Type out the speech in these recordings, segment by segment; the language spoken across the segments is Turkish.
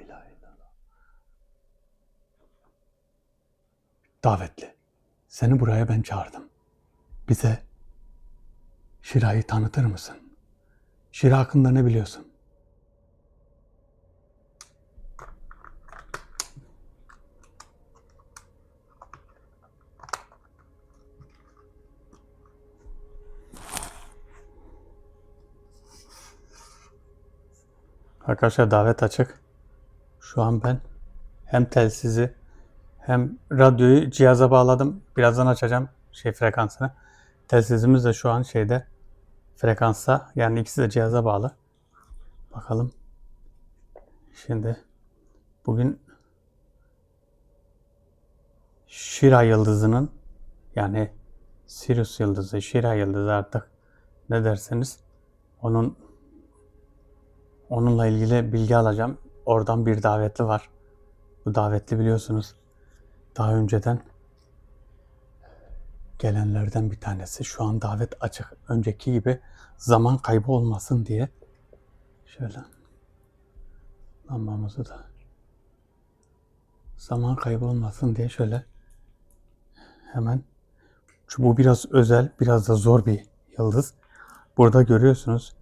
ilahe illallah. Davetli. Seni buraya ben çağırdım. Bize Şira'yı tanıtır mısın? Şira hakkında ne biliyorsun? Arkadaşlar davet açık. Şu an ben hem telsizi hem radyoyu cihaza bağladım. Birazdan açacağım frekansını. Telsizimiz de şu an frekansta. Yani ikisi de cihaza bağlı. Bakalım. Şimdi bugün Şira yıldızının, yani Sirius yıldızı, Şira yıldızı, artık ne derseniz, onunla ilgili bilgi alacağım. Oradan bir davetli var. Bu davetli biliyorsunuz daha önceden gelenlerden bir tanesi. Şu an davet açık. Önceki gibi zaman kaybı olmasın diye şöyle lambamızı da zaman kaybı olmasın diye şöyle hemen, çünkü bu biraz özel, biraz da zor bir yıldız. Burada görüyorsunuz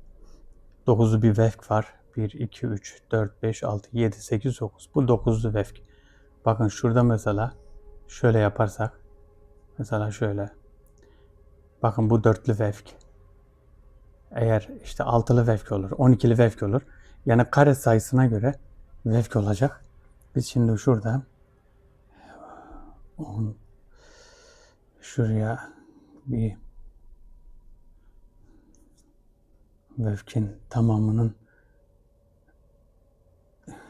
9'lu bir vefk var. 1, 2, 3, 4, 5, 6, 7, 8, 9. Bu 9'lu vefk. Bakın şurada mesela şöyle yaparsak, mesela şöyle. Bakın bu 4'lü vefk. Eğer işte 6'lı vefk olur, 12'li vefk olur. Yani kare sayısına göre vefk olacak. Biz şimdi şurada şuraya bir vefkin tamamının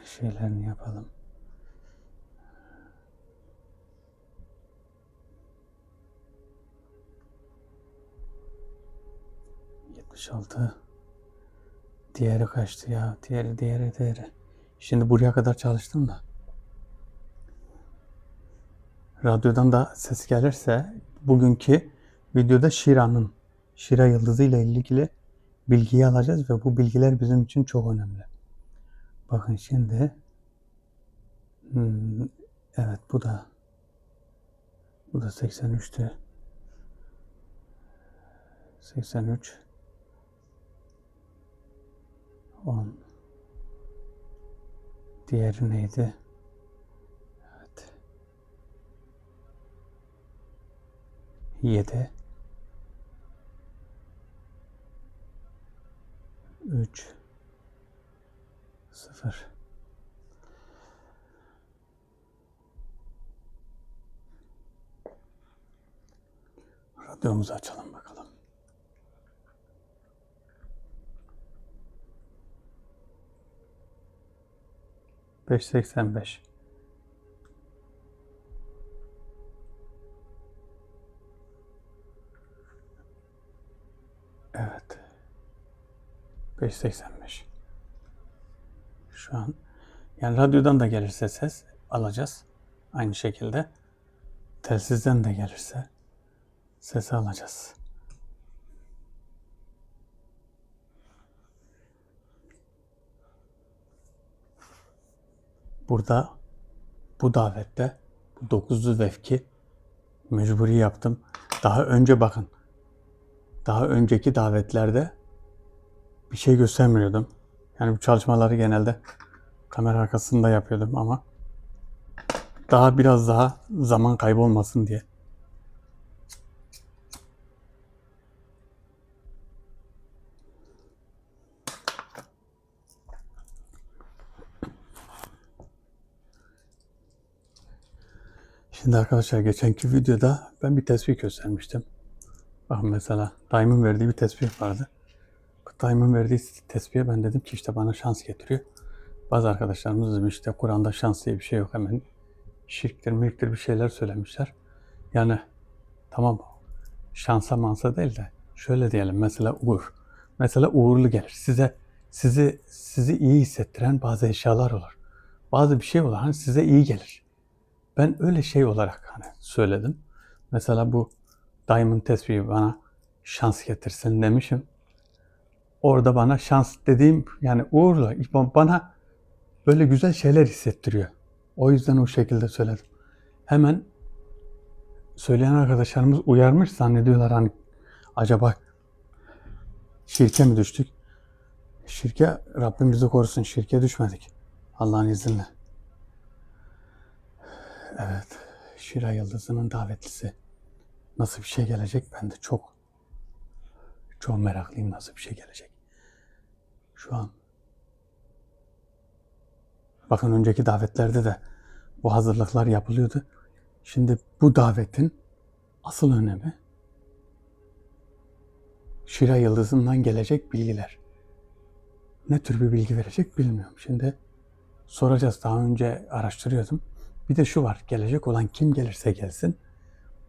şeylerini yapalım. Altı. Diğeri kaçtı ya? Diğeri. Şimdi buraya kadar çalıştım da. Radyodan da ses gelirse bugünkü videoda Şira yıldızı ile ilgili bilgiyi alacağız ve bu bilgiler bizim için çok önemli. Bakın şimdi evet, bu da 83'tü. 83 10. Diğeri neydi? Evet. 7 3 0. Radyomuzu açalım bakalım. ...585. Evet. 585. Şu an yani radyodan da gelirse ses alacağız. Aynı şekilde telsizden de gelirse sesi alacağız. Burada bu davette bu 9'lu vefki mecburi yaptım. Daha önce bakın. Daha önceki davetlerde bir şey göstermiyordum. Yani bu çalışmaları genelde kamera arkasında yapıyordum ama biraz daha zaman kaybolmasın diye. Şimdi arkadaşlar, geçenki videoda ben bir tespih göstermiştim. Bakın mesela Daim'in verdiği bir tespih vardı. Daim'in verdiği tespihe ben dedim ki işte bana şans getiriyor. Bazı arkadaşlarımız demiş işte Kur'an'da şans diye bir şey yok, hemen şirktir bir şeyler söylemişler. Yani tamam, şansa mansa değil de şöyle diyelim, mesela uğur. Mesela uğurlu gelir. Sizi iyi hissettiren bazı eşyalar olur. Bazı bir şey olur hani size iyi gelir. Ben öyle şey olarak hani söyledim. Mesela bu Diamond tespihi bana şans getirsin demişim. Orada bana şans dediğim, yani uğurlu, bana böyle güzel şeyler hissettiriyor. O yüzden o şekilde söyledim. Hemen söyleyen arkadaşlarımız uyarmış zannediyorlar, hani acaba şirke mi düştük? Şirke, Rabbim bizi korusun, şirke düşmedik. Allah'ın izniyle. Evet, Şira Yıldızı'nın davetlisi. Nasıl bir şey gelecek? Ben de çok meraklıyım nasıl bir şey gelecek. Şu an. Bakın önceki davetlerde de bu hazırlıklar yapılıyordu. Şimdi bu davetin asıl önemi Şira Yıldızı'ndan gelecek bilgiler. Ne tür bir bilgi verecek bilmiyorum. Şimdi soracağız. Daha önce araştırıyordum. Bir de şu var. Gelecek olan kim gelirse gelsin,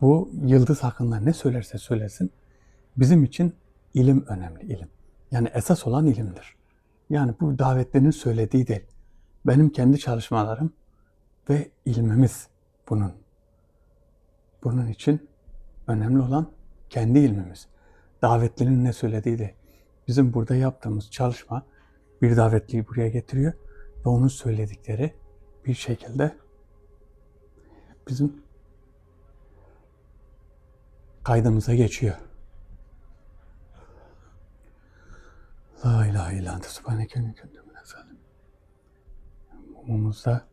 bu yıldız hakkında ne söylerse söylesin, bizim için ilim önemli, ilim. Yani esas olan ilimdir. Yani bu davetlinin söylediği değil. Benim kendi çalışmalarım ve ilmimiz bunun. Bunun için önemli olan kendi ilmimiz. Davetlinin ne söylediği değil. Bizim burada yaptığımız çalışma bir davetliyi buraya getiriyor ve onun söyledikleri bir şekilde bizim kaydımıza geçiyor. La ilahe illa ente subhaneke inni kuntu minez zalimin. Mumumuzda,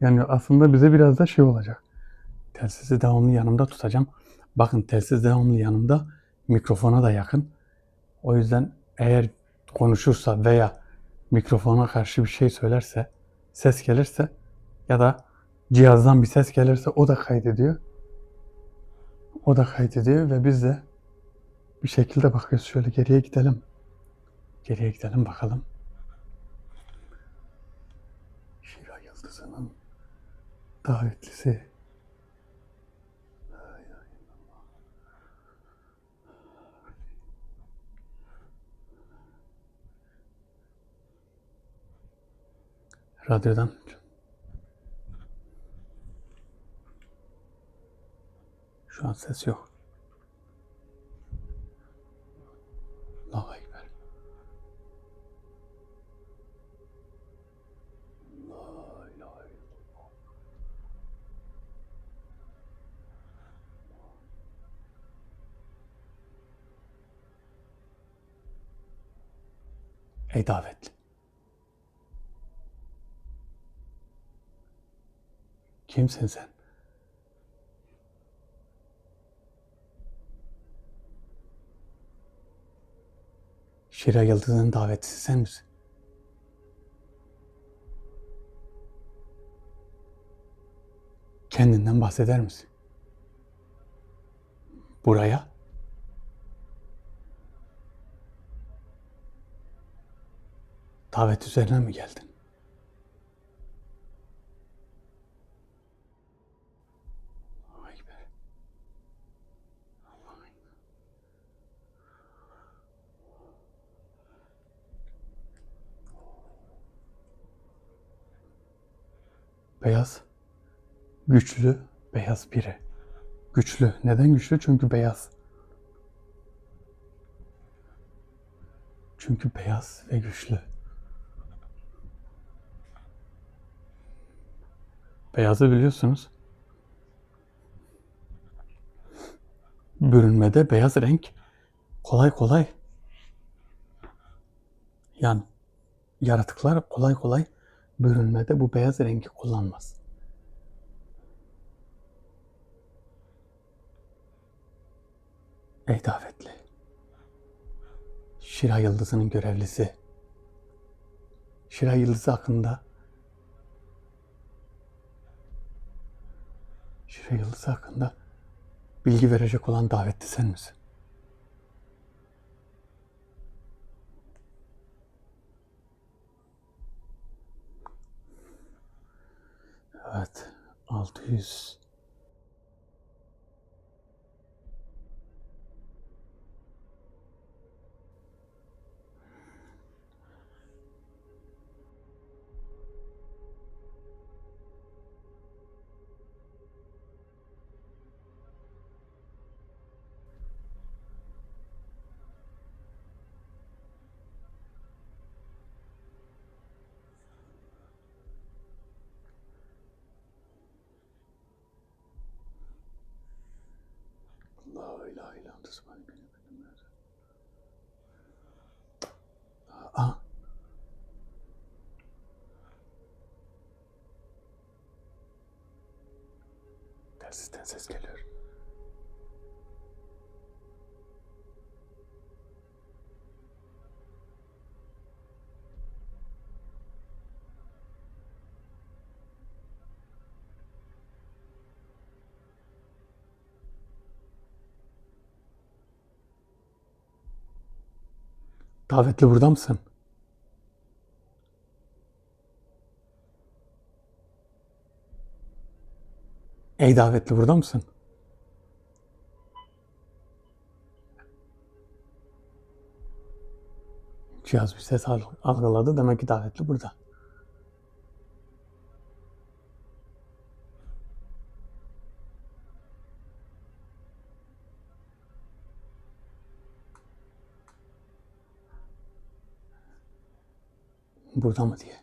yani aslında bize biraz da şey olacak. Telsizi devamlı yanımda tutacağım. Bakın telsiz devamlı yanımda, mikrofona da yakın. O yüzden eğer konuşursa veya mikrofona karşı bir şey söylerse, ses gelirse ya da cihazdan bir ses gelirse o da kaydediyor. O da kaydediyor ve biz de bir şekilde bakıyoruz. Şöyle geriye gidelim. Geriye gidelim bakalım. Şira Yıldızı'nın davetlisi. Radyodan. Şu an ses yok. Allahu Ekber. La ilahe illallah. Ey davetli. Kimsin sen? Şira Yıldızı'nın davetlisi sen misin? Kendinden bahseder misin? Buraya davet üzerine mi geldin? Allahu Ekber. Allahu Ekber. Beyaz, güçlü, beyaz biri. Güçlü. Neden güçlü? Çünkü beyaz. Çünkü beyaz ve güçlü. Beyazı biliyorsunuz. Bürünmede beyaz renk kolay kolay, yani yaratıklar kolay kolay bürünmede bu beyaz rengi kullanmaz. Ey davetli, Şira Yıldızı'nın görevlisi, Şira Yıldızı hakkında bilgi verecek olan davetli sen misin? Evet, 600. ilahe illallah. Aa. Telsizden ses geliyor. Davetli burada mısın? Ey davetli burada mısın? Cihaz bir ses algıladı. Demek ki davetli burada. Burada mı diye.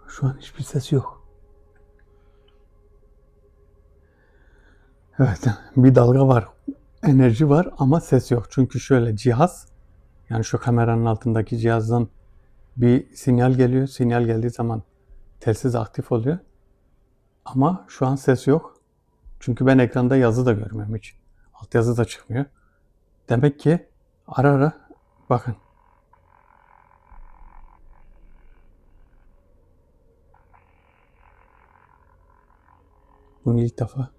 Şu an hiçbir ses yok. Evet, bir dalga var. Enerji var ama ses yok. Çünkü şöyle cihaz, yani şu kameranın altındaki cihazdan bir sinyal geliyor. Sinyal geldiği zaman telsiz aktif oluyor. Ama şu an ses yok. Çünkü ben ekranda yazı da görmüyorum hiç. Altyazı da çıkmıyor. Demek ki ara ara bakın. Bunu ilk defa.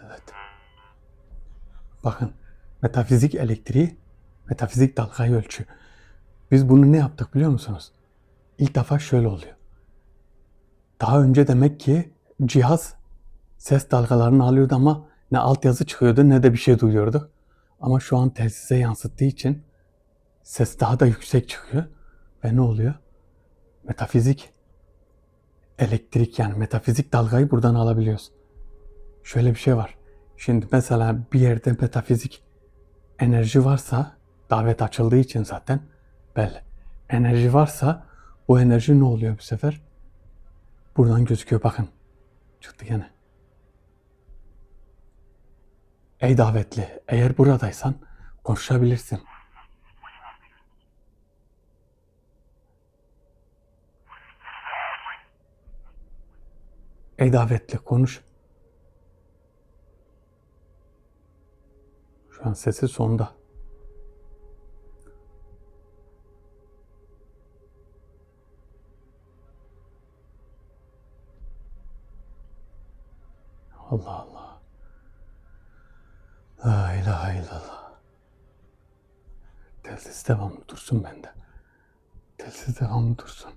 Evet. Bakın. Metafizik elektriği, metafizik dalgayı ölçüyor. Biz bunu ne yaptık biliyor musunuz? İlk defa şöyle oluyor. Daha önce demek ki cihaz ses dalgalarını alıyordu ama ne altyazı çıkıyordu ne de bir şey duyuyordu. Ama şu an telsize yansıttığı için ses daha da yüksek çıkıyor. Ve ne oluyor? Metafizik elektrik, yani metafizik dalgayı buradan alabiliyoruz. Şöyle bir şey var. Şimdi mesela bir yerde metafizik enerji varsa, davet açıldığı için zaten belli. Enerji varsa bu enerji ne oluyor bu sefer? Buradan gözüküyor, bakın. Çıktı gene. Ey davetli, eğer buradaysan konuşabilirsin. Ey davetli, konuş. Şu an sesi sonda. Allah Allah. La ilahe illallah. Telsiz devamlı dursun bende. Telsiz devamlı dursun.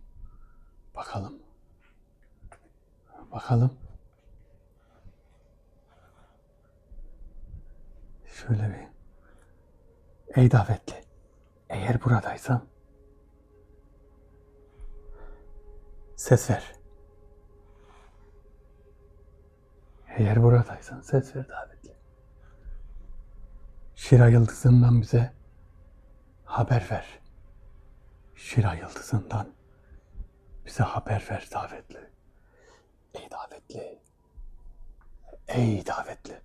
Bakalım. Bakalım. Şöyle bir. Ey davetli, eğer buradaysan ses ver. Eğer buradaysan ses ver davetli. Şira yıldızından bize haber ver. Şira yıldızından bize haber ver davetli. Ey davetli. Ey davetli.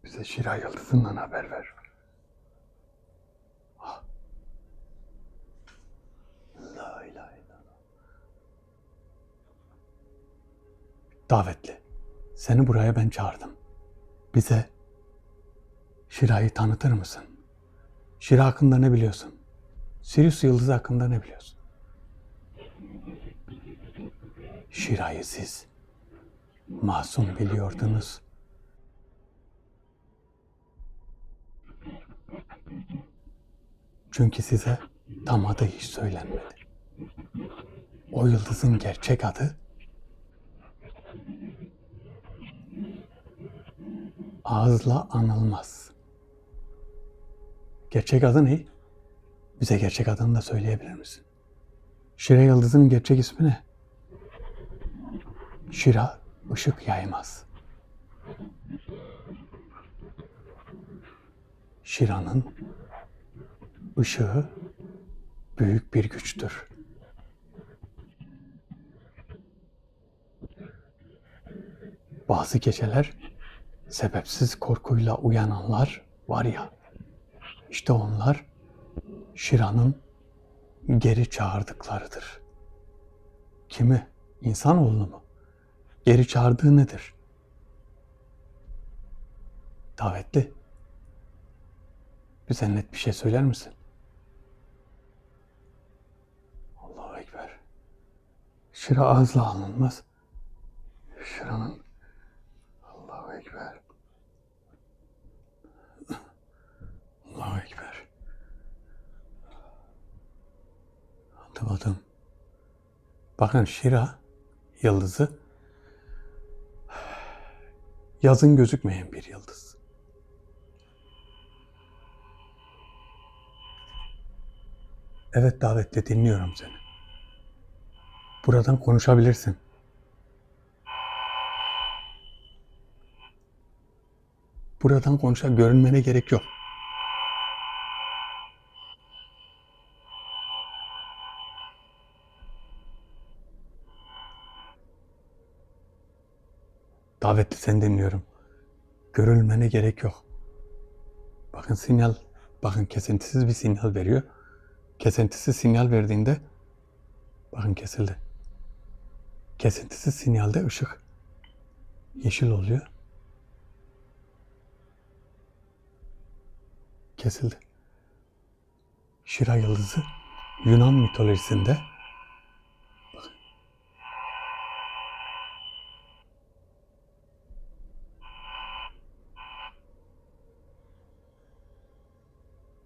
Bize Şira yıldızından haber ver. La ilahe illallah. Davetli. Seni buraya ben çağırdım. Bize Şira'yı tanıtır mısın? Şira hakkında ne biliyorsun? Sirius yıldızı hakkında ne biliyorsun? Şira'yı siz masum biliyordunuz. Çünkü size tam adı hiç söylenmedi. O yıldızın gerçek adı ağızla anılmaz. Gerçek adı ne? Bize gerçek adını da söyleyebilir misin? Şira yıldızının gerçek ismi ne? Şira ışık yaymaz. Şira'nın ışığı büyük bir güçtür. Bazı geceler sebepsiz korkuyla uyananlar var ya, işte onlar Şira'nın geri çağırdıklarıdır. Kimi? İnsanoğlunu mu? Geri çağırdığı nedir? Davetli. Bize net bir şey söyler misin? Allahu Ekber. Şira ağızla alınmaz. Şira'nın Allahu Ekber. Allahu Ekber. Anlamadım. Bakın Şira yıldızı yazın gözükmeyen bir yıldız. Evet davetli, dinliyorum seni. Buradan konuşabilirsin. Buradan görünmene gerek yok. Davetli, seni dinliyorum. Görülmene gerek yok. Bakın kesintisiz bir sinyal veriyor. Kesintisiz sinyal verdiğinde, bakın kesildi. Kesintisiz sinyalde ışık yeşil oluyor. Kesildi. Şira yıldızı Yunan mitolojisinde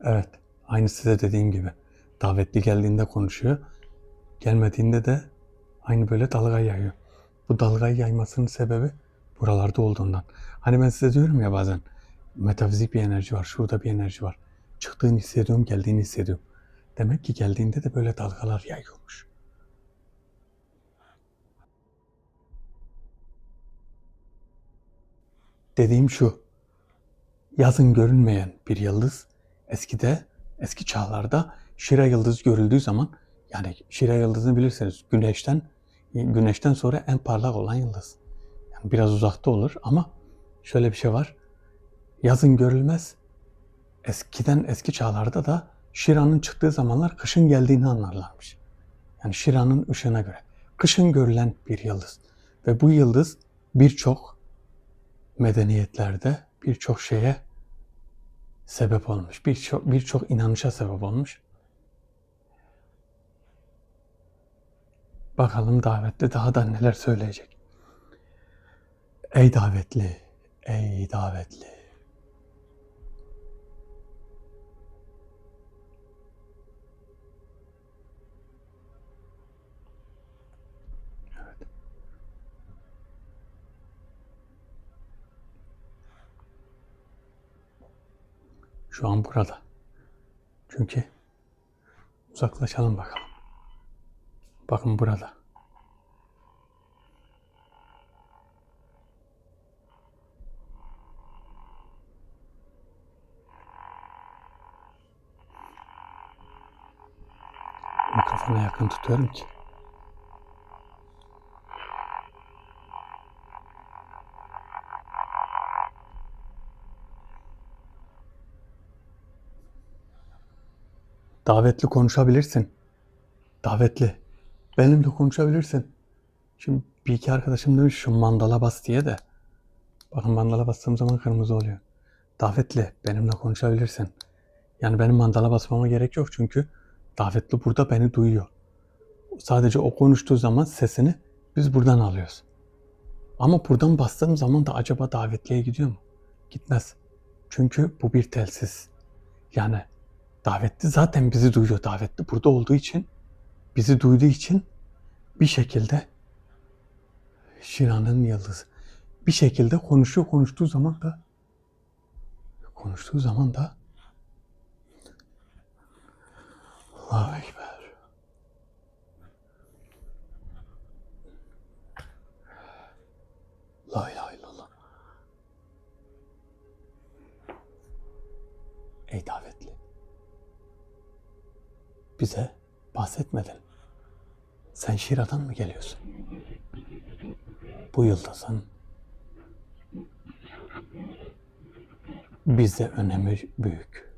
evet, aynı size dediğim gibi davetli geldiğinde konuşuyor. Gelmediğinde de aynı böyle dalga yayıyor. Bu dalgayı yaymasının sebebi buralarda olduğundan. Hani ben size diyorum ya bazen, metafizik bir enerji var, şurada bir enerji var. Çıktığını hissediyorum, geldiğini hissediyorum. Demek ki geldiğinde de böyle dalgalar yayıyormuş. Dediğim şu, yazın görünmeyen bir yıldız, eski çağlarda Şira yıldızı görüldüğü zaman, yani Şira yıldızını bilirsiniz, güneşten sonra en parlak olan yıldız. Yani biraz uzakta olur ama şöyle bir şey var, yazın görülmez. Eski çağlarda da Şira'nın çıktığı zamanlar kışın geldiğini anlarlarmış. Yani Şira'nın ışığına göre. Kışın görülen bir yıldız. Ve bu yıldız birçok medeniyetlerde birçok şeye sebep olmuş. Birçok inanışa sebep olmuş. Bakalım davetli daha da neler söyleyecek. Ey davetli, ey davetli. Evet. Şu an burada. Çünkü uzaklaşalım bakalım. Bakın burada. Mikrofona yakın tutuyorum ki. Davetli konuşabilirsin. Davetli. Benimle konuşabilirsin. Şimdi bir iki arkadaşım demiş şu mandala bas diye de. Bakın mandala bastığım zaman kırmızı oluyor. Davetli, benimle konuşabilirsin. Yani benim mandala basmama gerek yok çünkü davetli burada beni duyuyor. Sadece o konuştuğu zaman sesini biz buradan alıyoruz. Ama buradan bastığım zaman da acaba davetliye gidiyor mu? Gitmez. Çünkü bu bir telsiz. Yani davetli zaten bizi duyuyor. Davetli burada olduğu için, bizi duyduğu için bir şekilde Şira'nın yıldızı. Bir şekilde konuştuğu zaman da Allahu Ekber. Ey davetli, bize bahsetmedin. Sen Şira'dan mı geliyorsun? Bu yıldızın bizde önemi büyük.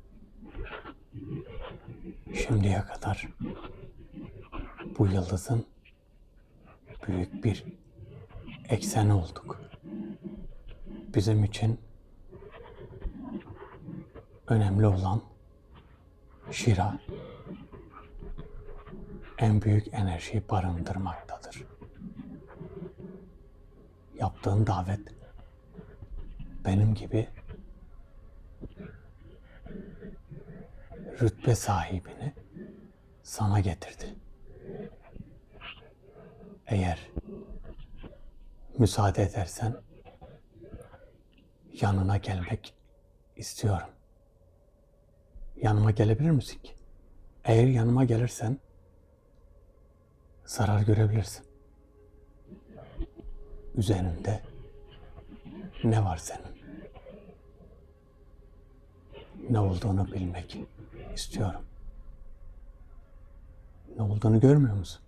Şimdiye kadar bu yıldızın büyük bir ekseni olduk. Bizim için önemli olan Şira en büyük enerjiyi barındırmaktadır. Yaptığın davet benim gibi rütbe sahibini sana getirdi. Eğer müsaade edersen yanına gelmek istiyorum. Yanıma gelebilir misin ki? Eğer yanıma gelirsen zarar görebilirsin. Üzerinde ne var senin? Ne olduğunu bilmek istiyorum. Ne olduğunu görmüyor musun?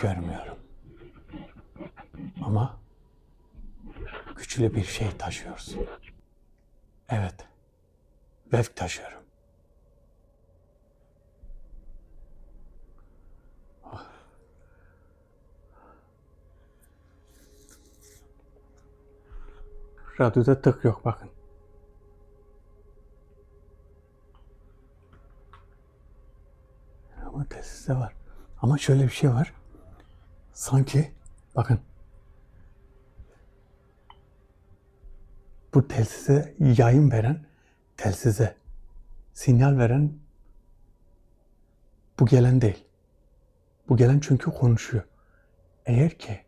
Görmüyorum. Ama güçlü bir şey taşıyorsun. Evet, vefk taşıyorum. Radyoda tık yok bakın. Ama telsizde var. Ama şöyle bir şey var. Sanki bakın bu telsize yayın veren, telsize sinyal veren bu gelen değil. Bu gelen çünkü konuşuyor. Eğer ki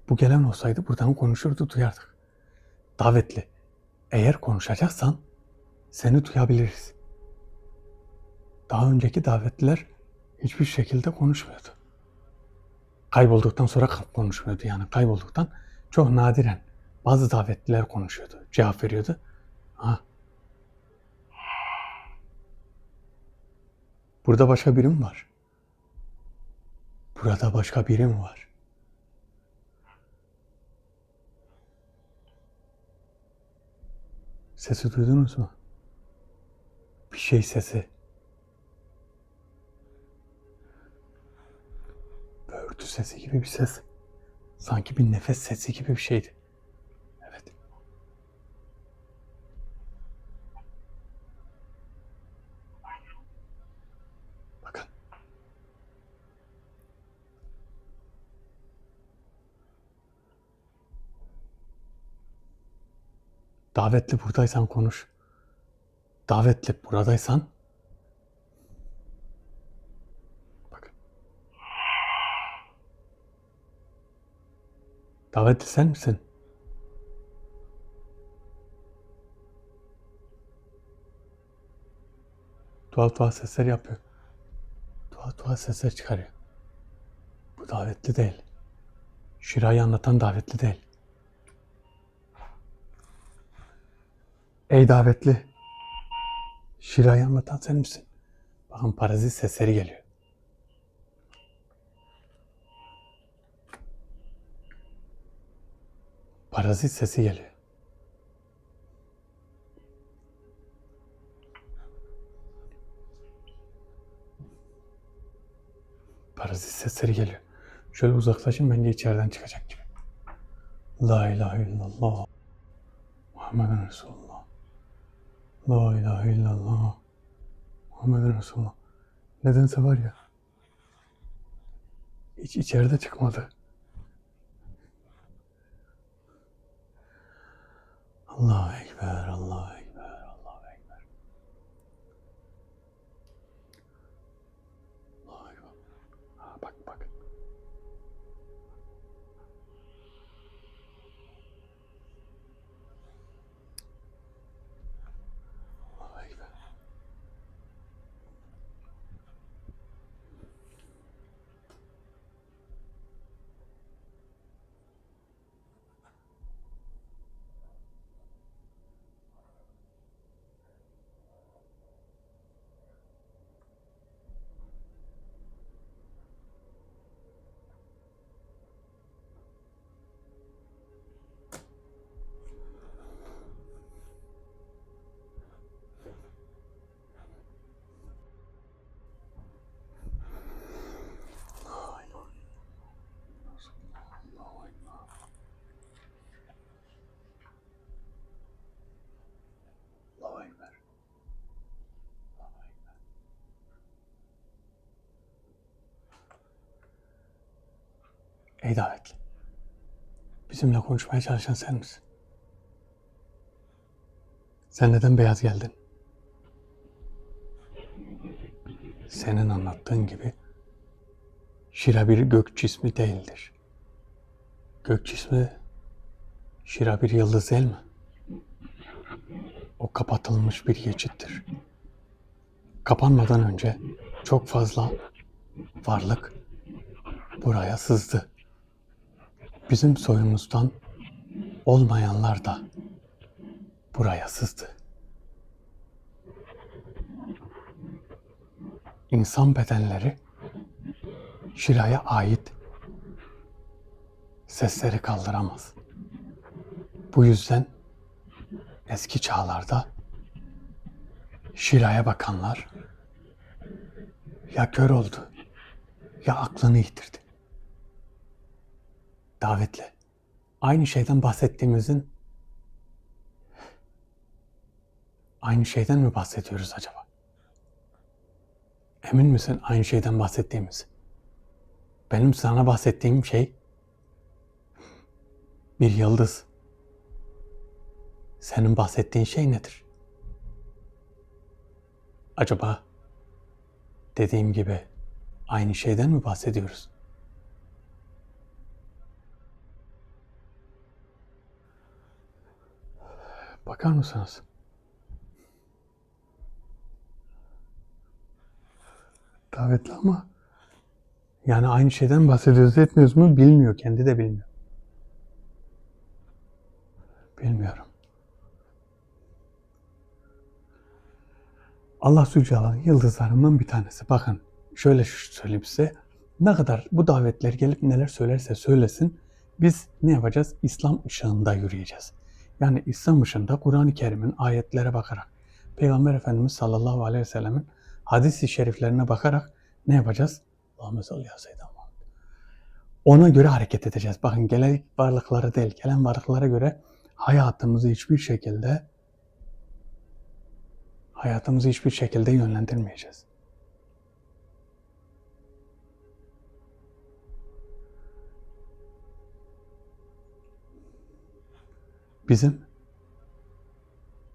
bu gelen olsaydı buradan konuşurdu, duyardık. Davetli. Eğer konuşacaksan seni duyabiliriz. Daha önceki davetliler hiçbir şekilde konuşmuyordu. Kaybolduktan sonra konuşmuyordu yani. Kaybolduktan çok nadiren bazı davetliler konuşuyordu, cevap veriyordu. Ha. Burada başka biri mi var? Burada başka biri mi var? Sesi duydunuz mu? Bir şey sesi. Böğürtü sesi gibi bir ses. Sanki bir nefes sesi gibi bir şeydi. Evet. Bakın. Davetli buradaysan konuş. Davetli buradaysan bakın. Davetli sen misin? Tuhaf tuhaf sesler yapıyor. Tuhaf tuhaf sesler çıkarıyor. Bu davetli değil. Şirayı anlatan davetli değil. Ey davetli. Şirayı anlatan sen misin? Bakın parazit sesleri geliyor. Parazit sesi geliyor. Parazit sesleri geliyor. Şöyle uzaklaşın bence içeriden çıkacak gibi. La ilahe illallah. Muhammeden Resulullah. La ilahe illallah. Muhammeden Resulullah. Nedense var ya. Hiç içeride çıkmadı. Allahu Ekber, Allahu Ekber, Allahu Ekber. Allahu Ekber. Ha, bak bak. Allahu Ekber. Ey davetli. Bizimle konuşmaya çalışan sen misin? Sen neden beyaz geldin? Senin anlattığın gibi Şira bir gök cismi değildir. Gök cismi Şira bir yıldız değil mi? O kapatılmış bir geçittir. Kapanmadan önce çok fazla varlık buraya sızdı. Bizim soyumuzdan olmayanlar da buraya sızdı. İnsan bedenleri Şira'ya ait sesleri kaldıramaz. Bu yüzden eski çağlarda Şira'ya bakanlar ya kör oldu ya aklını yitirdi. Davetle aynı şeyden mi bahsediyoruz acaba? Emin misin aynı şeyden bahsettiğimiz? Benim sana bahsettiğim şey bir yıldız. Senin bahsettiğin şey nedir? Acaba dediğim gibi aynı şeyden mi bahsediyoruz? Bakar mısınız? Davetli ama yani aynı şeyden bahsediyoruz etmiyoruz mu bilmiyor. Kendi de bilmiyor. Bilmiyorum. Allah Zülcelal'ın yıldızlarından bir tanesi. Bakın şöyle söyleyeyim size. Ne kadar bu davetler gelip neler söylerse söylesin biz ne yapacağız? İslam ışığında yürüyeceğiz. Yani İslam ışığında Kur'an-ı Kerim'in ayetlere bakarak, Peygamber Efendimiz sallallahu aleyhi ve sellemin hadis-i şeriflerine bakarak ne yapacağız? Allahümme salli ala seyyidina Muhammed. Ona göre hareket edeceğiz. Bakın gelen varlıklara değil, gelen varlıklara göre hayatımızı hiçbir şekilde yönlendirmeyeceğiz.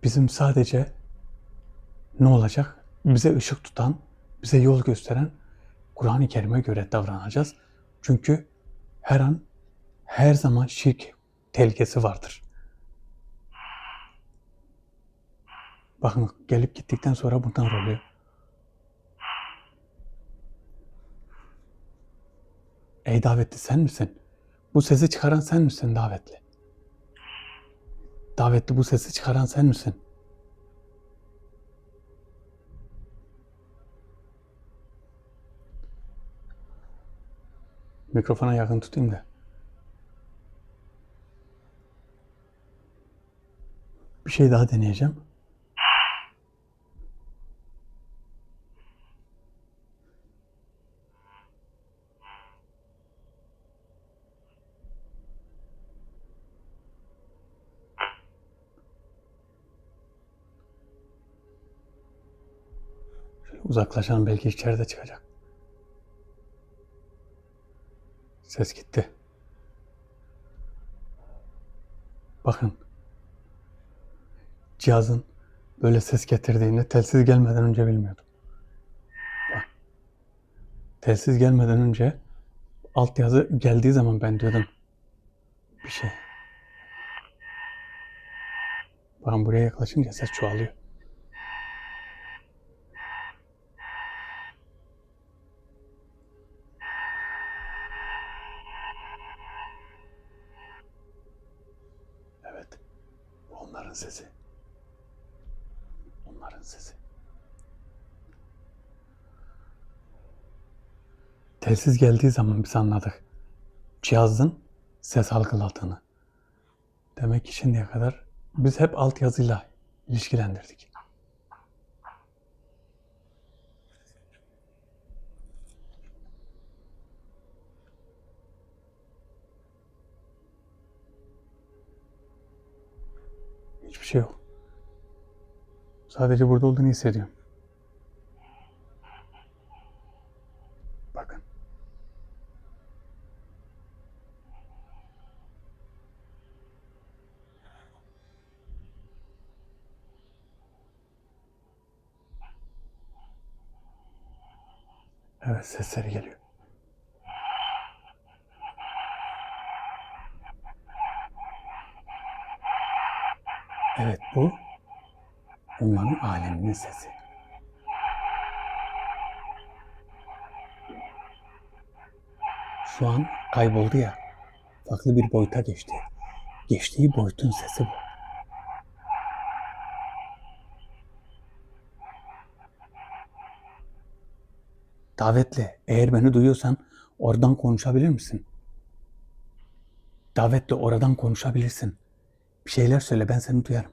Bizim sadece ne olacak? Bize ışık tutan, bize yol gösteren Kur'an-ı Kerim'e göre davranacağız. Çünkü her zaman şirk tehlikesi vardır. Bakın gelip gittikten sonra bunlar oluyor. Ey davetli sen misin? Bu sesi çıkaran sen misin davetli? Davetli bu sesi çıkaran sen misin? Mikrofona yakın tutayım da. Bir şey daha deneyeceğim. Şöyle uzaklaşalım belki içeride çıkacak. Ses gitti. Bakın. Cihazın böyle ses getirdiğini telsiz gelmeden önce bilmiyordum. Bak. Telsiz gelmeden önce altyazı geldiği zaman ben diyordum bir şey. Bakın buraya yaklaşınca ses çoğalıyor. Evet. Onların sesi. Onların sesi. Telsiz geldiği zaman biz anladık. Cihazın ses algıladığını. Demek ki şimdiye kadar biz hep altyazıyla ilişkilendirdik. Hiçbir şey yok. Sadece burada olduğunu hissediyorum. Bakın. Evet, sesleri geliyor. Evet, bu onların aleminin sesi. Şu an kayboldu ya. Farklı bir boyuta geçti. Geçtiği boyutun sesi bu. Davetli, eğer beni duyuyorsan oradan konuşabilir misin? Davetli, oradan konuşabilirsin. Bir şeyler söyle, ben seni duyarım.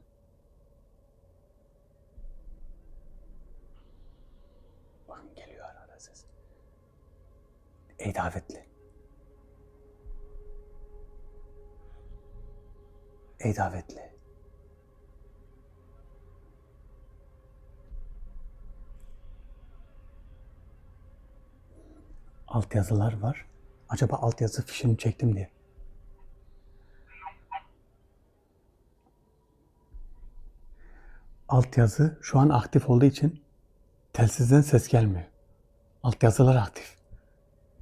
Bakın geliyor arada ses. Ey davetli. Ey davetli. Altyazılar var. Acaba altyazı fişini çektim diye. Altyazı şu an aktif olduğu için telsizden ses gelmiyor. Altyazılar aktif.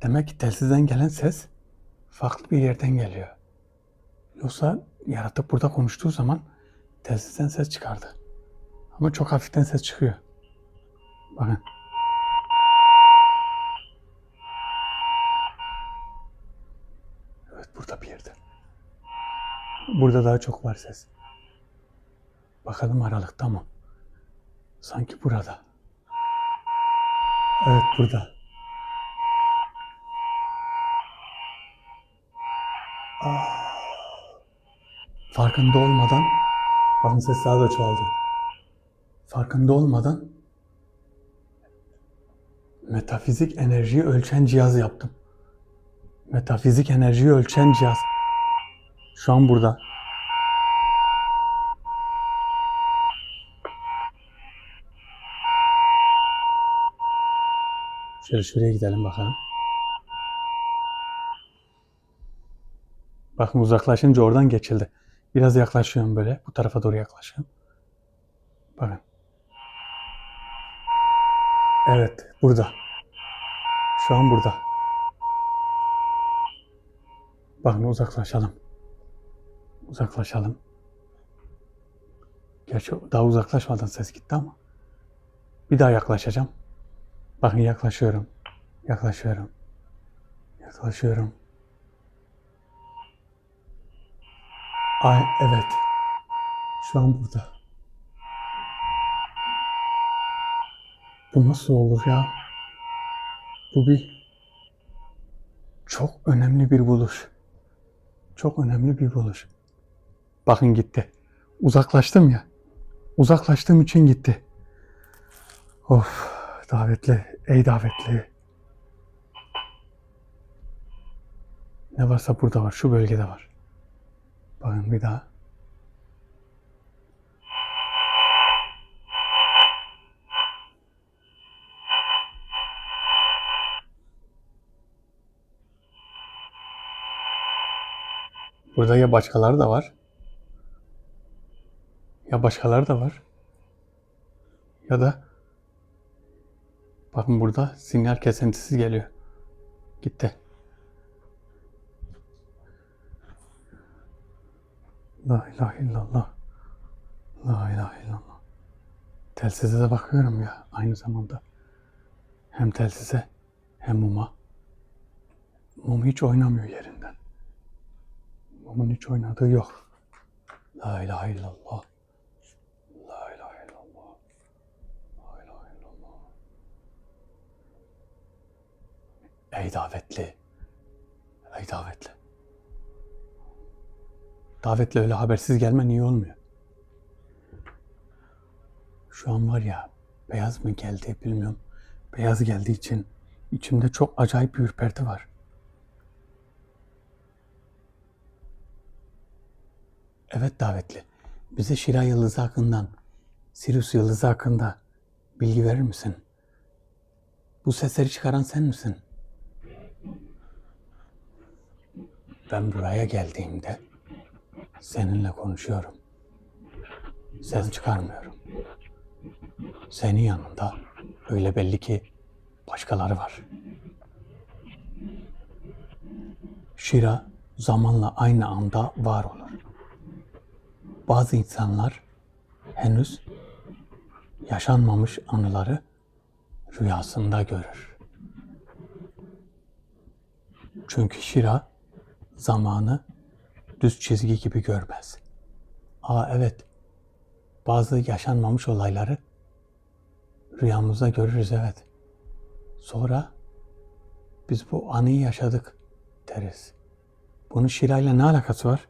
Demek ki telsizden gelen ses farklı bir yerden geliyor. Yoksa yaratık burada konuştuğu zaman telsizden ses çıkardı. Ama çok hafiften ses çıkıyor. Bakın. Evet, burada bir yerde. Burada daha çok var ses. Bakalım aralıkta mı? Sanki burada. Evet, burada. Farkında olmadan, bakın ses daha da çoğaldı. Farkında olmadan metafizik enerjiyi ölçen cihaz yaptım. Metafizik enerjiyi ölçen cihaz. Şu an burada. Şöyle şuraya gidelim bakalım. Bakın uzaklaşınca oradan geçildi. Biraz yaklaşıyorum böyle. Bu tarafa doğru yaklaşıyorum. Bakın. Evet, burada. Şu an burada. Bakın uzaklaşalım. Uzaklaşalım. Gerçi daha uzaklaşmadan ses gitti ama. Bir daha yaklaşacağım. Bakın yaklaşıyorum. Yaklaşıyorum. Yaklaşıyorum. Ay evet. Şu an burada. Bu nasıl olur ya? Bu çok önemli bir buluş. Çok önemli bir buluş. Bakın gitti. Uzaklaştım ya. Uzaklaştığım için gitti. Of, davetli. Ey davetli. Ne varsa burada var. Şu bölgede var. Bakın bir daha. Burada ya başkaları da var. Ya başkaları da var. Ya da bakın burada sinyal kesintisi geliyor. Gitti. La ilahe illallah. La ilahe illallah. Telsize de bakıyorum ya aynı zamanda. Hem telsize hem muma. Mum hiç oynamıyor yerinden. Mumun hiç oynadığı yok. La ilahe illallah. La ilahe illallah. La ilahe illallah. Ey davetli. Ey davetli. Davetle öyle habersiz gelmen iyi olmuyor. Şu an var ya, beyaz mı geldi bilmiyorum. Beyaz geldiği için içimde çok acayip bir ürperti var. Evet davetli. Bize Şira yıldızı hakkından, Sirius yıldızı hakkında bilgi verir misin? Bu sesleri çıkaran sen misin? Ben buraya geldiğimde seninle konuşuyorum. Ses çıkarmıyorum. Senin yanında öyle belli ki başkaları var. Şira zamanla aynı anda var olur. Bazı insanlar henüz yaşanmamış anıları rüyasında görür. Çünkü Şira zamanı düz çizgi gibi görmez. Evet, bazı yaşanmamış olayları rüyamızda görürüz, evet. Sonra biz bu anıyı yaşadık deriz. Bunun Şira ile ne alakası var?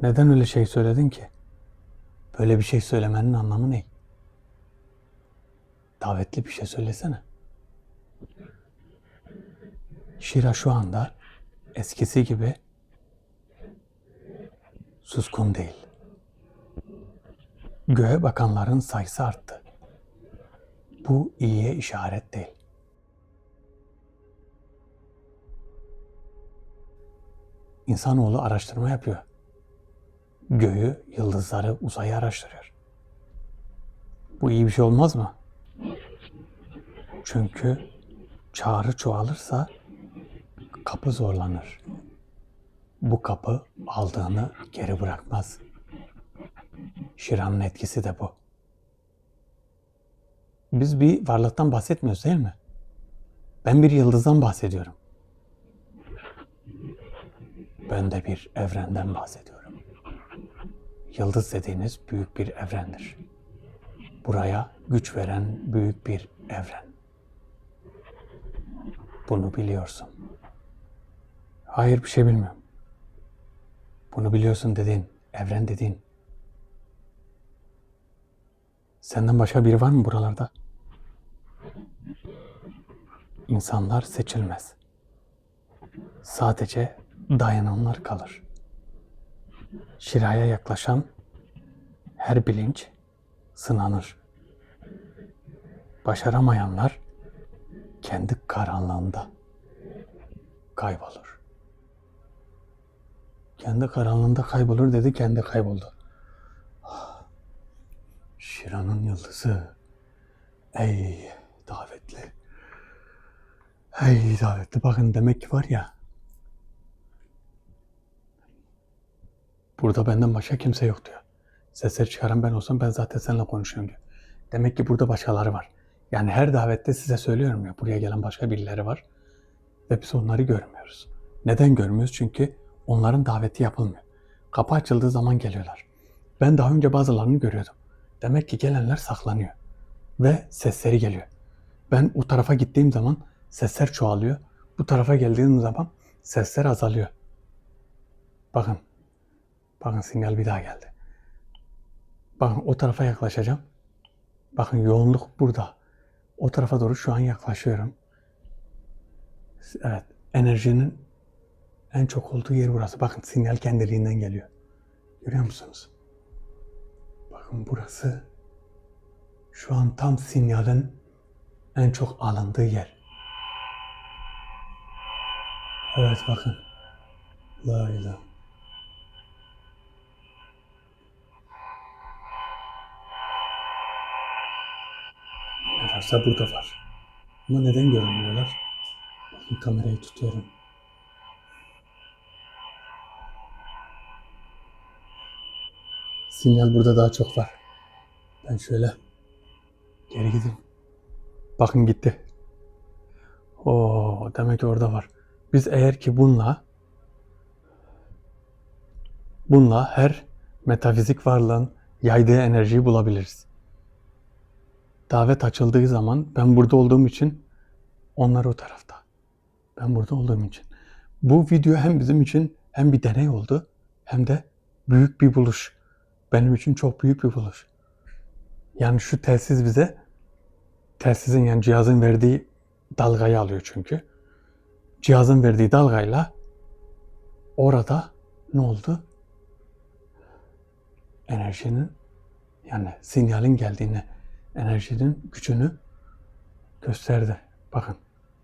Neden öyle şey söyledin ki? Böyle bir şey söylemenin anlamı ne? Davetli bir şey söylesene. Şira şu anda eskisi gibi suskun değil. Göğe bakanların sayısı arttı. Bu iyiye işaret değil. İnsanoğlu araştırma yapıyor. Göğü, yıldızları, uzayı araştırıyor. Bu iyi bir şey olmaz mı? Çünkü çağrı çoğalırsa kapı zorlanır. Bu kapı aldığını geri bırakmaz. Şira'nın etkisi de bu. Biz bir varlıktan bahsetmiyoruz değil mi? Ben bir yıldızdan bahsediyorum. Ben de bir evrenden bahsediyorum. Yıldız dediğiniz büyük bir evrendir. Buraya güç veren büyük bir evren. Bunu biliyorsun. Hayır, bir şey bilmiyorum. Bunu biliyorsun dediğin, evren dediğin. Senden başka biri var mı buralarda? İnsanlar seçilmez. Sadece dayananlar kalır. Şiraya yaklaşan her bilinç sınanır. Başaramayanlar kendi karanlığında kaybolur. Kendi karanlığında kaybolur dedi, kendi kayboldu. Şira'nın yıldızı. Ey davetli. Ey davetli, bakın demek ki var ya, burada benden başka kimse yok diyor. Sesleri çıkaran ben olsam ben zaten seninle konuşuyorum diyor. Demek ki burada başkaları var. Yani her davette size söylüyorum ya, buraya gelen başka birileri var. Ve biz onları görmüyoruz. Neden görmüyoruz? Çünkü onların daveti yapılmıyor. Kapı açıldığı zaman geliyorlar. Ben daha önce bazılarını görüyordum. Demek ki gelenler saklanıyor. Ve sesleri geliyor. Ben o tarafa gittiğim zaman sesler çoğalıyor. Bu tarafa geldiğim zaman sesler azalıyor. Bakın. Bakın, sinyal bir daha geldi. Bakın, o tarafa yaklaşacağım. Bakın, yoğunluk burada. O tarafa doğru şu an yaklaşıyorum. Evet, enerjinin en çok olduğu yer burası. Bakın, sinyal kendiliğinden geliyor. Görüyor musunuz? Bakın, burası şu an tam sinyalin en çok alındığı yer. Evet, bakın. La ilahe. Ne varsa burada var. Ama neden görünmüyorlar? Bakın, kamerayı tutuyorum. Sinyal burada daha çok var. Ben şöyle geri gideyim. Bakın, gitti. Demek ki orada var. Biz eğer ki bununla her metafizik varlığın yaydığı enerjiyi bulabiliriz. Davet açıldığı zaman ben burada olduğum için onlar o tarafta. Ben burada olduğum için. Bu video hem bizim için hem bir deney oldu, hem de büyük bir buluş. Benim için çok büyük bir buluş. Yani şu telsiz bize, telsizin yani cihazın verdiği dalgayı alıyor çünkü. Cihazın verdiği dalgayla orada ne oldu? Enerjinin, yani sinyalin geldiğini, enerjinin gücünü gösterdi. Bakın,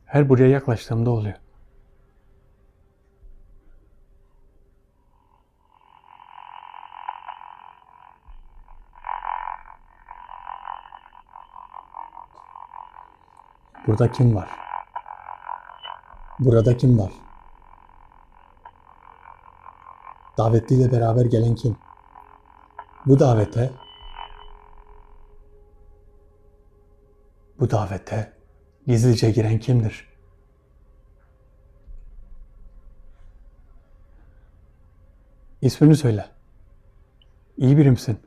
her buraya yaklaştığımda oluyor. Burada kim var? Burada kim var? Davetliyle beraber gelen kim? Bu davete gizlice giren kimdir? İsmini söyle. İyi biri misin?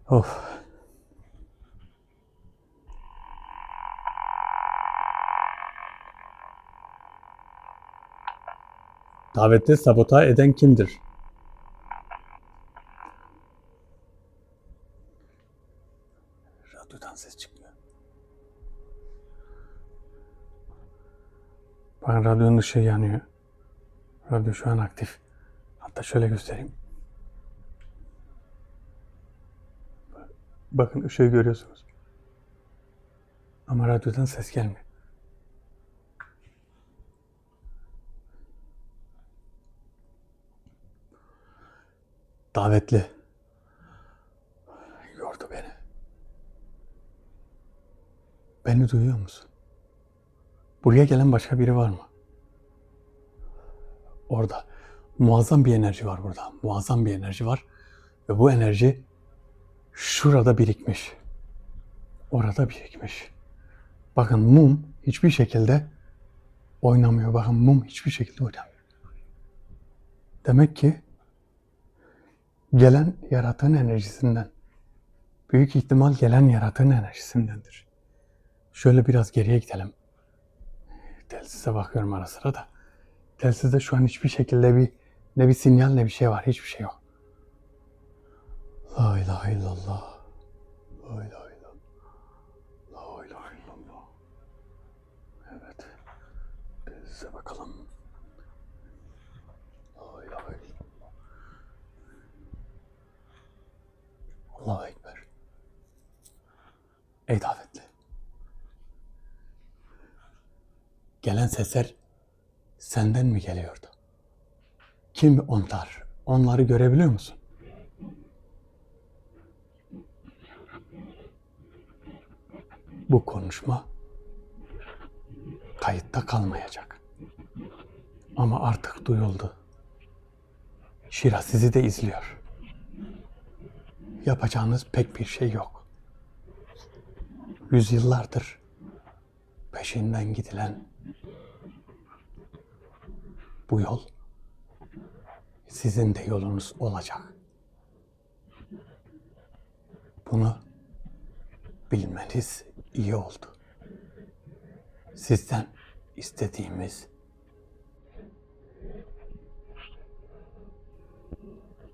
Of. Davette sabotaj eden kimdir? Radyodan ses çıkmıyor. Bakın radyonun ışığı yanıyor. Radyo şu an aktif. Hatta şöyle göstereyim. Bakın ışığı görüyorsunuz. Ama radyodan ses gelmiyor. Davetli. Yordu beni. Beni duyuyor musun? Buraya gelen başka biri var mı? Orada. Muazzam bir enerji var burada. Muazzam bir enerji var. Ve bu enerji şurada birikmiş. Orada birikmiş. Bakın mum hiçbir şekilde oynamıyor. Bakın mum hiçbir şekilde oynamıyor. Demek ki gelen yaratığın enerjisinden. Büyük ihtimal gelen yaratığın enerjisindendir. Şöyle biraz geriye gidelim. Telsize bakıyorum ara sıra da. Telsizde şu an hiçbir şekilde ne bir sinyal ne bir şey var. Hiçbir şey yok. La ilahe illallah. La ilahe illallah. La ilahe illallah. Evet. Telsize bakalım. La ilahe illallah. Allahu Ekber. Ey davetli. Gelen sesler senden mi geliyordu? Kim onlar? Onları görebiliyor musun? Bu konuşma kayıtta kalmayacak. Ama artık duyuldu. Şira sizi de izliyor. Yapacağınız pek bir şey yok. Yüzyıllardır peşinden gidilen bu yol sizin de yolunuz olacak. Bunu bilmeniz iyi oldu. Sizden istediğimiz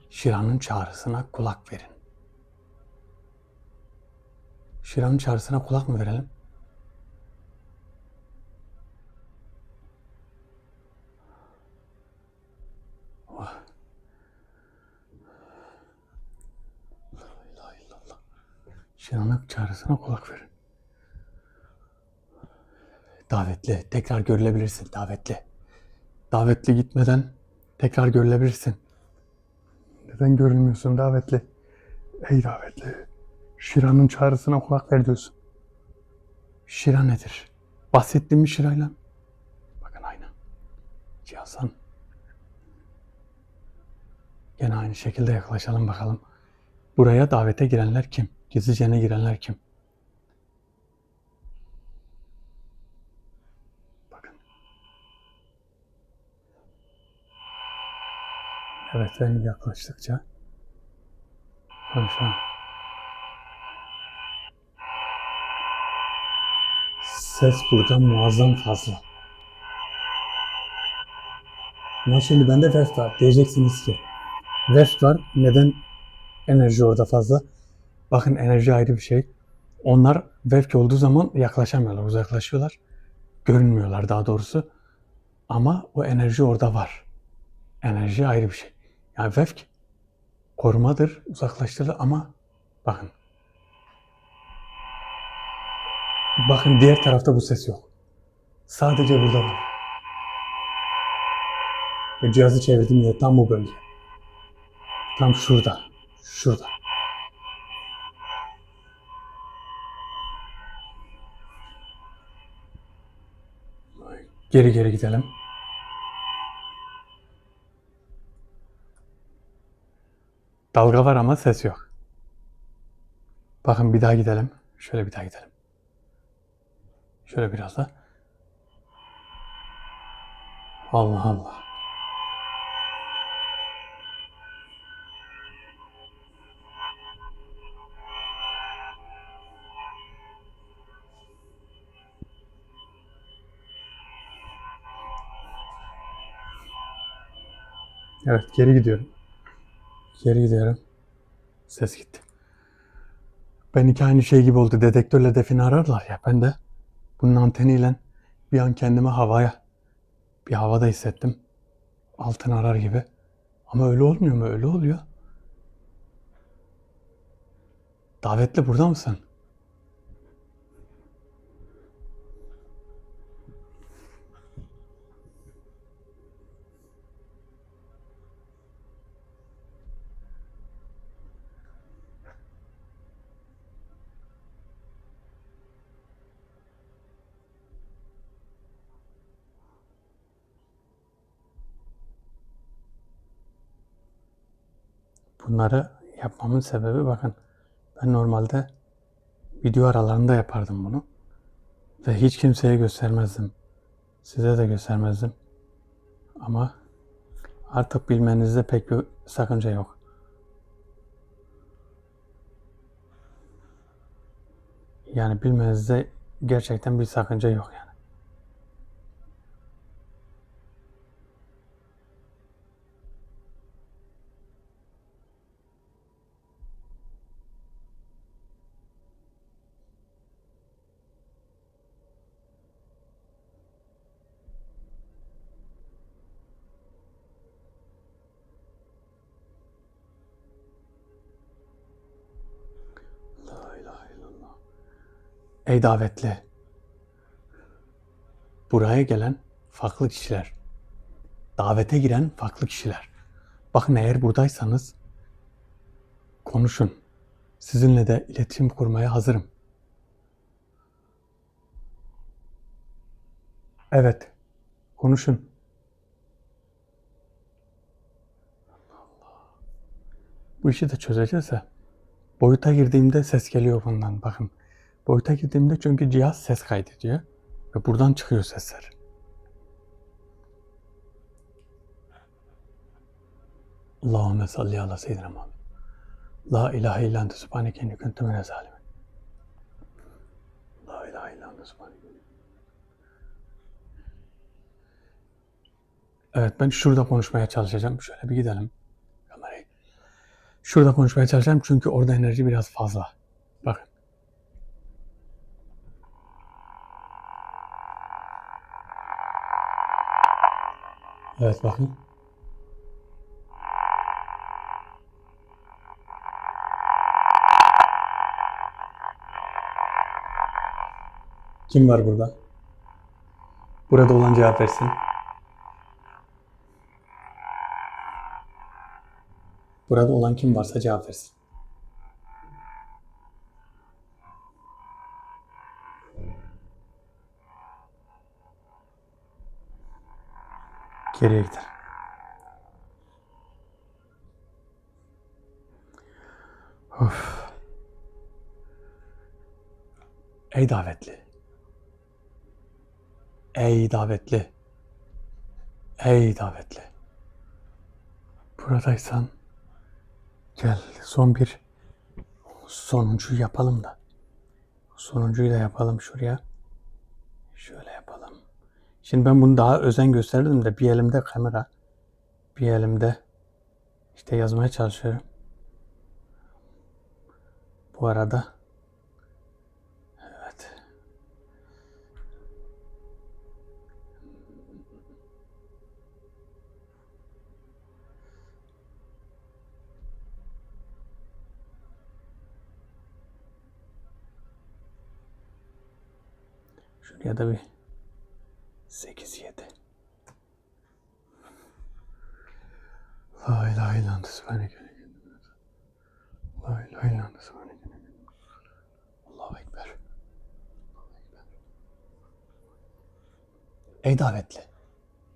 Şira'nın çağrısına kulak verin. Şira'nın çağrısına kulak mı verelim? Oh. La ilahe illallah. Şira'nın çağrısına kulak verin. Davetli, tekrar görülebilirsin davetli. Davetli gitmeden tekrar görülebilirsin. Neden görülmüyorsun davetli? Ey davetli, Şira'nın çağrısına kulak ver diyorsun. Şira nedir? Bahsettim mi Şira'yla? Bakın ayna. Cihazdan. Gene aynı şekilde yaklaşalım bakalım. Buraya davete girenler kim? Gizlicene girenler kim? Bakın. Evet, ben yaklaştıkça konuşalım. Ses burada muazzam fazla. Ama şimdi bende veft var. Diyeceksiniz ki veft var. Neden enerji orada fazla? Bakın enerji ayrı bir şey. Onlar veft olduğu zaman yaklaşamıyorlar, uzaklaşıyorlar. Görünmüyorlar daha doğrusu. Ama o enerji orada var. Enerji ayrı bir şey. Yani vefk korumadır, uzaklaştırır ama bakın. Bakın diğer tarafta bu ses yok. Sadece burada var. Ve cihazı çevirdiğim yer tam bu bölge. Tam şurada. Şurada. Geri gidelim. Dalga var ama ses yok. Bakın bir daha gidelim. Şöyle bir daha gidelim. Şöyle biraz da. Allah Allah. Evet, geri gidiyorum. Geri gidiyorum. Ses gitti. Benimki aynı şey gibi oldu. Dedektörle define ararlar ya. Ben de bunun anteniyle bir an kendimi bir havada hissettim. Altın arar gibi. Ama öyle olmuyor mu? Öyle oluyor. Davetli burada mısın? Bunları yapmamın sebebi bakın. Ben normalde video aralarında yapardım bunu. Ve hiç kimseye göstermezdim. Size de göstermezdim. Ama artık bilmenizde pek bir sakınca yok. Yani bilmenizde gerçekten bir sakınca yok yani. La ilahe illallah. Ey davetli, buraya gelen farklı kişiler, davete giren farklı kişiler. Bakın eğer buradaysanız konuşun. Sizinle de iletişim kurmaya hazırım. Evet, konuşun. Bu işi de çözeceğiz ya. Boyuta girdiğimde ses geliyor bundan. Bakın. Boyuta girdiğimde çünkü cihaz ses kaydediyor. Ve buradan çıkıyor sesler. Allahümme salli ala seyyidina Muhammed. La ilahe illa ente subhaneke inni kuntu minez zalimin. La ilahe illa ente subhaneke. Evet, ben şurada konuşmaya çalışacağım. Şöyle bir gidelim kamerayı. Şurada konuşmaya çalışacağım çünkü orada enerji biraz fazla. Bakın. Evet, bakın. Kim var burada? Burada olan cevap versin. Burada olan kim varsa cevap versin. Geriye gider. Of. Ey davetli. Ey davetli. Ey davetli. Buradaysan gel sonuncuyu yapalım da. Sonuncuyu da yapalım şuraya. Şöyle yapalım. Şimdi ben bunu daha özen gösterdim de bir elimde kamera, bir elimde işte yazmaya çalışıyorum. Bu arada evet. Şuraya da bir 8-7. La ilahe illallah subhaneke. La ilahe illallah subhaneke. Allahu ekber. Ey davetli.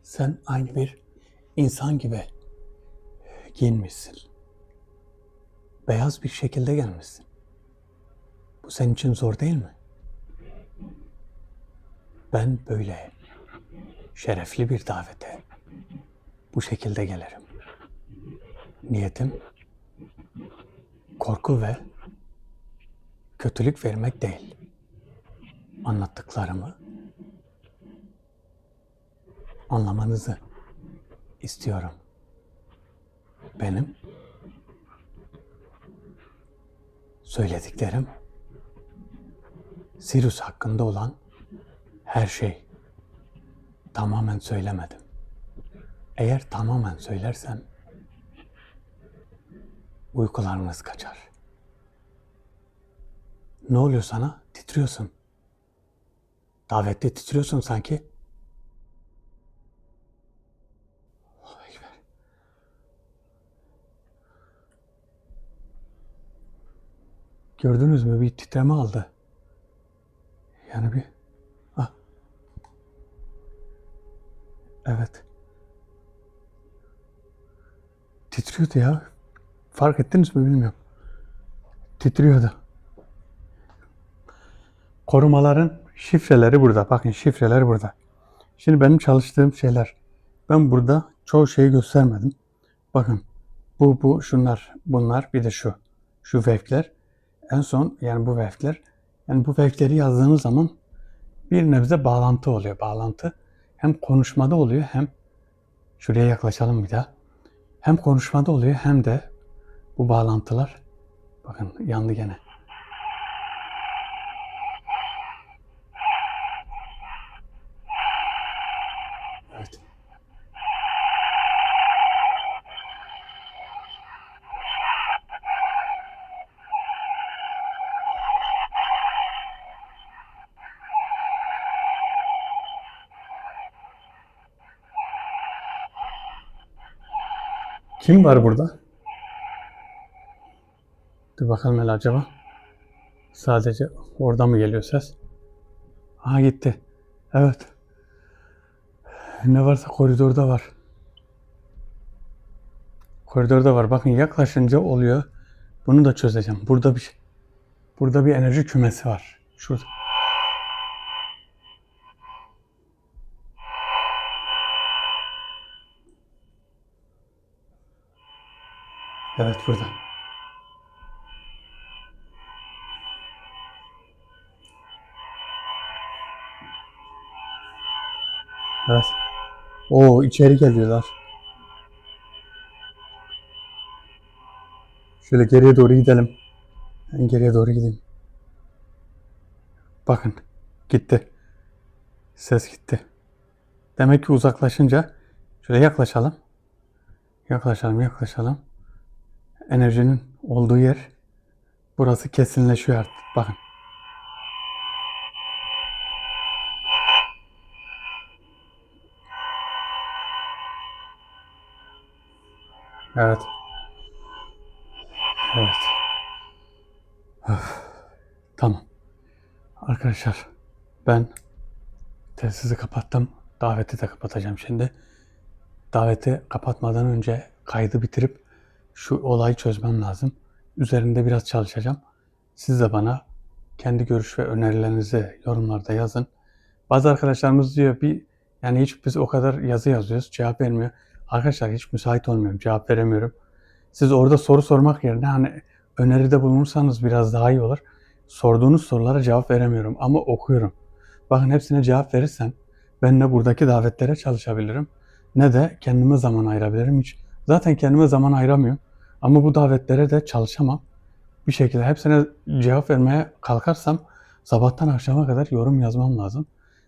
Sen aynı bir insan gibi giyinmişsin. beyaz bir şekilde gelmişsin. Bu senin için zor değil mi? Ben böyle şerefli bir davete bu şekilde gelirim. Niyetim korku ve kötülük vermek değil. Anlattıklarımı anlamanızı istiyorum. Benim söylediklerim Sirius hakkında olan her şey. Tamamen söylemedim. Eğer tamamen söylersem uykularınız kaçar. Ne oluyor sana? Titriyorsun. Davette titriyorsun sanki. Gördünüz mü? Bir titreme aldı. Yani bir... Ah. Evet. Titriyordu ya. Fark ettiniz mi bilmiyorum. Titriyordu. Korumaların şifreleri burada. Bakın şifreler burada. Şimdi benim çalıştığım şeyler. Ben burada çoğu şeyi göstermedim. Bakın. Bu, şunlar, bunlar, bir de şu. Şu wave'ler. En son yani bu wave'ler. Yani bu wave'leri yazdığınız zaman bir nebze bağlantı oluyor. Bağlantı hem konuşmada oluyor hem şuraya yaklaşalım bir daha. Hem konuşmada oluyor hem de bu bağlantılar. Bakın yandı gene. Evet. Kim var burada? Dur bakalım hele acaba. Sadece orada mı geliyor ses? Aha gitti. Evet. Ne varsa koridorda var. Koridorda var. Bakın yaklaşınca oluyor. Bunu da çözeceğim. Burada bir enerji kümesi var. Şurada. Evet burada. Evet. Oo içeri geliyorlar. Şöyle geriye doğru gidelim. Ben geriye doğru gideyim. Bakın gitti. Ses gitti. Demek ki uzaklaşınca şöyle yaklaşalım. Yaklaşalım. Enerjinin olduğu yer burası kesinleşiyor artık. Bakın. Evet. Evet. Tamam. Arkadaşlar ben telsizi kapattım. Daveti de kapatacağım şimdi. Daveti kapatmadan önce kaydı bitirip şu olayı çözmem lazım. Üzerinde biraz çalışacağım. Siz de bana kendi görüş ve önerilerinizi yorumlarda yazın. Bazı arkadaşlarımız diyor yani hiç biz o kadar yazı yazıyoruz, cevap vermiyor. Arkadaşlar hiç müsait olmuyorum, cevap veremiyorum. Siz orada soru sormak yerine hani öneride bulunursanız biraz daha iyi olur. Sorduğunuz sorulara cevap veremiyorum ama okuyorum. Bakın hepsine cevap verirsem ben ne buradaki davetlere çalışabilirim ne de kendime zaman ayırabilirim hiç. Zaten kendime zaman ayıramıyorum ama bu davetlere de çalışamam. Bir şekilde hepsine cevap vermeye kalkarsam sabahtan akşama kadar yorum yazmam lazım.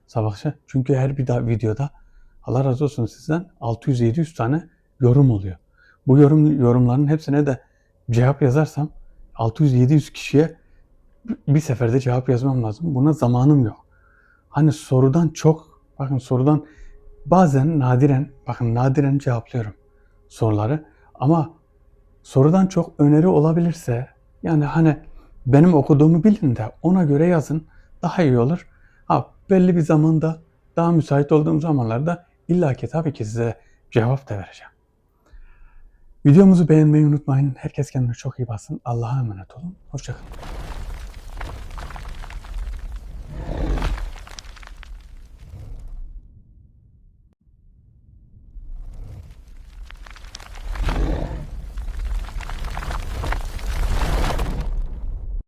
Sabahça çünkü her bir videoda Allah razı olsun sizden 600-700 tane yorum oluyor. Bu yorumların hepsine de cevap yazarsam 600-700 kişiye bir seferde cevap yazmam lazım. Buna zamanım yok. Hani sorudan bazen nadiren cevaplıyorum soruları ama sorudan çok öneri olabilirse yani hani benim okuduğumu bilin de ona göre yazın daha iyi olur. Belli bir zamanda daha müsait olduğum zamanlarda illaki tabii ki size cevap da vereceğim. Videomuzu beğenmeyi unutmayın. Herkes kendine çok iyi baksın. Allah'a emanet olun. Hoşçakalın.